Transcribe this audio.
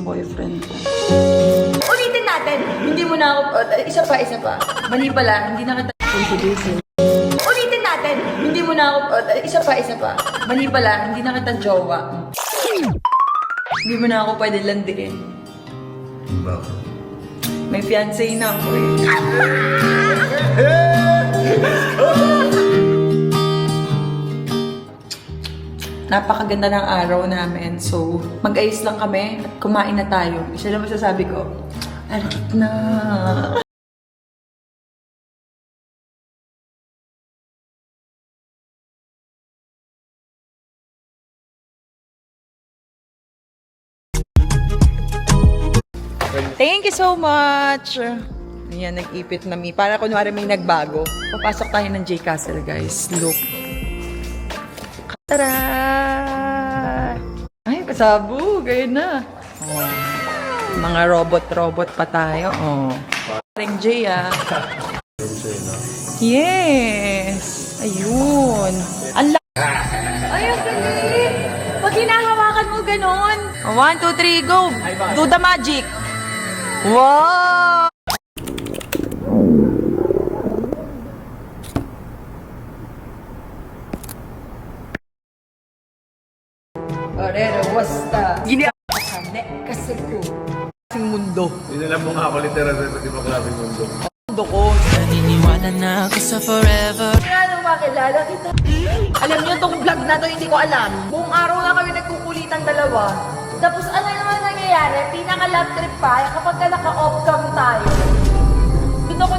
Boyfriend ko. Ulitin natin! Hindi mo na ako... isa pa. Mali pala, hindi na kita introducing. Ulitin natin! Hindi mo na ako... isa pa. Mali pala, hindi na kita jowa. Hindi mo na ako pwede landiin. Bakit? May fiancé na ako eh. Napakaganda ng araw namin. So, mag-ayos lang kami at kumain na tayo. Isa lang masasabi ko, arat na. Thank you so much! Ayan, nag-ipit na mi. Para kunwari may nagbago. Papasok tayo ng J Castle, guys. Look. Tara! Ay, pasabog. Ayun na. Oh. Mga robot pa tayo. Oh. Parang J, ah. Yes! Ayun. Ang ay, ang galing! Pag hinahawakan mo ganon. 1, 2, 3, go! Do the magic! Wow! Orero, basta. Gini ako kasi ko. Kasing mundo. Inalam mo nga ako literal sa di ba klaseng mundo. Mundo ko. Naniniwala na ako sa forever. Kaya nung makilala kita. Alam niyo, tong vlog na to, hindi ko alam. Buong araw na kami nagkukulitan dalawa. Tapos ano naman nangyayari? Pinaka-love trip pa, kapag ka naka-off cam tayo. Doon ako